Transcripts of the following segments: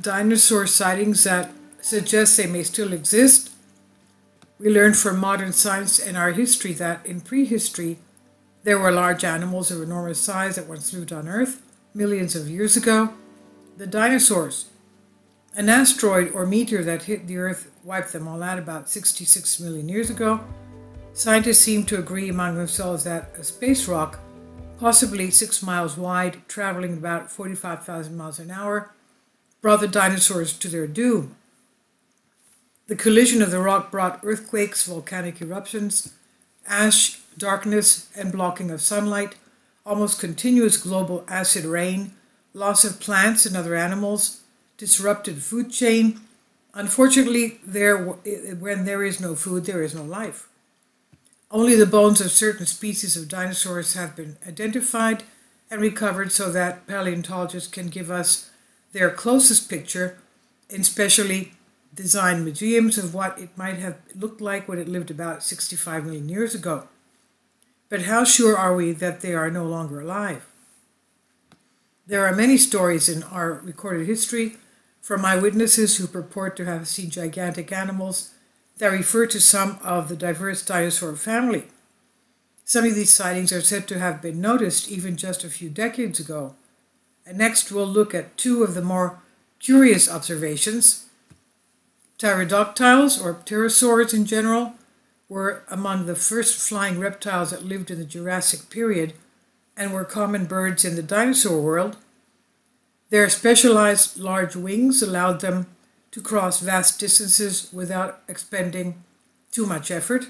dinosaur sightings that suggest they may still exist. We learn from modern science and our history that in prehistory there were large animals of enormous size that once lived on Earth millions of years ago. The dinosaurs. An asteroid or meteor that hit the Earth wiped them all out about 66 million years ago. Scientists seem to agree among themselves that a space rock, possibly 6 miles wide, traveling about 45,000 miles an hour, brought the dinosaurs to their doom. The collision of the rock brought earthquakes, volcanic eruptions, ash, darkness, and blocking of sunlight, almost continuous global acid rain, loss of plants and other animals, disrupted food chain. Unfortunately, when there is no food, there is no life. Only the bones of certain species of dinosaurs have been identified and recovered so that paleontologists can give us their closest picture in specially designed museums of what it might have looked like when it lived about 65 million years ago. But how sure are we that they are no longer alive? There are many stories in our recorded history from eyewitnesses who purport to have seen gigantic animals that refer to some of the diverse dinosaur family. Some of these sightings are said to have been noticed even just a few decades ago. And next we'll look at two of the more curious observations. Pterodactyls, or pterosaurs in general, were among the first flying reptiles that lived in the Jurassic period and were common birds in the dinosaur world. Their specialized large wings allowed them to cross vast distances without expending too much effort.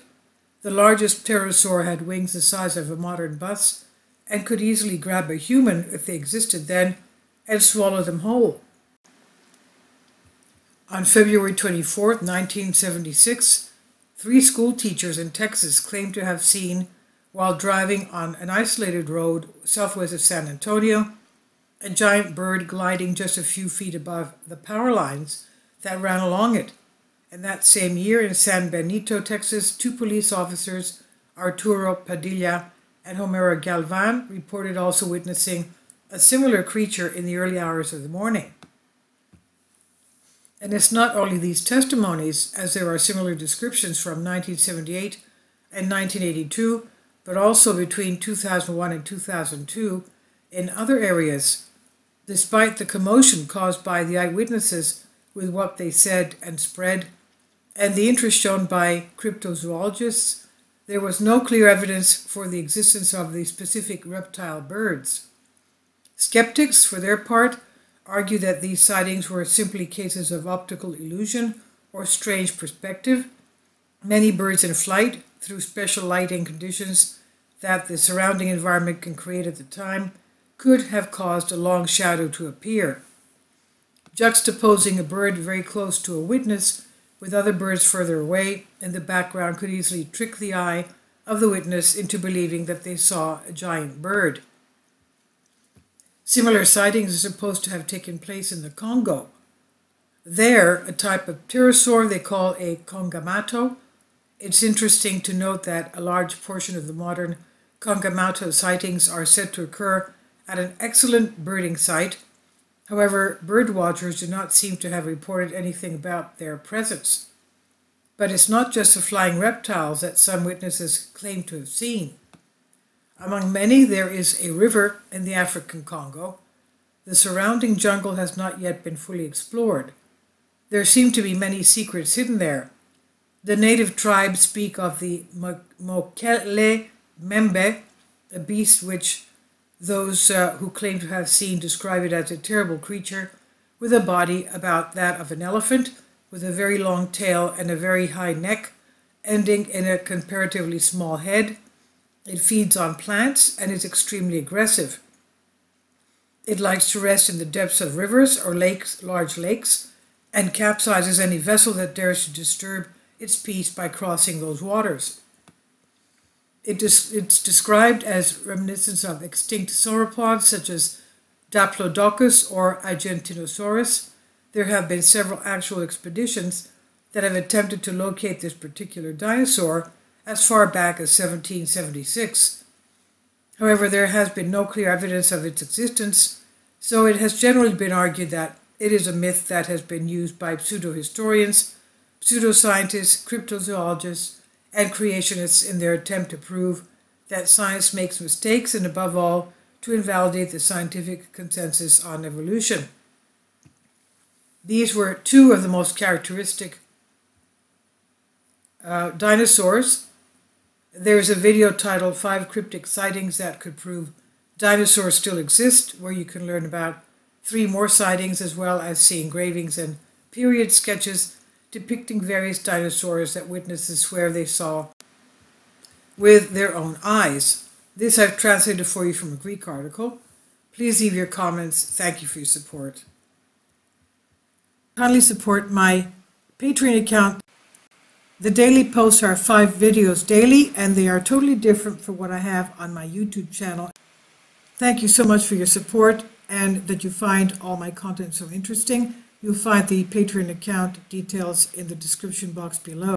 The largest pterosaur had wings the size of a modern bus and could easily grab a human, if they existed then, and swallow them whole. On February 24, 1976, 3 school teachers in Texas claimed to have seen, while driving on an isolated road southwest of San Antonio, a giant bird gliding just a few feet above the power lines that ran along it. And that same year in San Benito, Texas, 2 police officers, Arturo Padilla and Homero Galvan, reported also witnessing a similar creature in the early hours of the morning. And it's not only these testimonies, as there are similar descriptions from 1978 and 1982, but also between 2001 and 2002 in other areas. Despite the commotion caused by the eyewitnesses with what they said and spread, and the interest shown by cryptozoologists, there was no clear evidence for the existence of the specific reptile birds. Skeptics, for their part, argue that these sightings were simply cases of optical illusion or strange perspective. Many birds in flight, through special lighting conditions that the surrounding environment can create at the time, could have caused a long shadow to appear. Juxtaposing a bird very close to a witness with other birds further away in the background could easily trick the eye of the witness into believing that they saw a giant bird. Similar sightings are supposed to have taken place in the Congo. There, a type of pterosaur they call a congamato. It's interesting to note that a large portion of the modern congamato sightings are said to occur at an excellent birding site. However, bird watchers do not seem to have reported anything about their presence. But it's not just the flying reptiles that some witnesses claim to have seen. Among many, there is a river in the African Congo. The surrounding jungle has not yet been fully explored. There seem to be many secrets hidden there. The native tribes speak of the Mokele Membe, a beast which those who claim to have seen describe it as a terrible creature with a body about that of an elephant, with a very long tail and a very high neck, ending in a comparatively small head. It feeds on plants and is extremely aggressive. It likes to rest in the depths of rivers or lakes, large lakes, and capsizes any vessel that dares to disturb its peace by crossing those waters. It's described as reminiscent of extinct sauropods such as Diplodocus or Argentinosaurus. There have been several actual expeditions that have attempted to locate this particular dinosaur as far back as 1776. However, there has been no clear evidence of its existence, so it has generally been argued that It is a myth that has been used by pseudo-historians, pseudoscientists, cryptozoologists, and creationists in their attempt to prove that science makes mistakes and, above all, to invalidate the scientific consensus on evolution. These were two of the most characteristic dinosaurs. There's a video titled 5 Cryptic Sightings That Could Prove Dinosaurs Still Exist, where you can learn about 3 more sightings, as well as see engravings and period sketches depicting various dinosaurs that witnesses swear they saw with their own eyes. This I've translated for you from a Greek article. Please leave your comments. Thank you for your support. Kindly support my Patreon account. The daily posts are 5 videos daily, and they are totally different from what I have on my YouTube channel. Thank you so much for your support and that you find all my content so interesting. You'll find the Patreon account details in the description box below.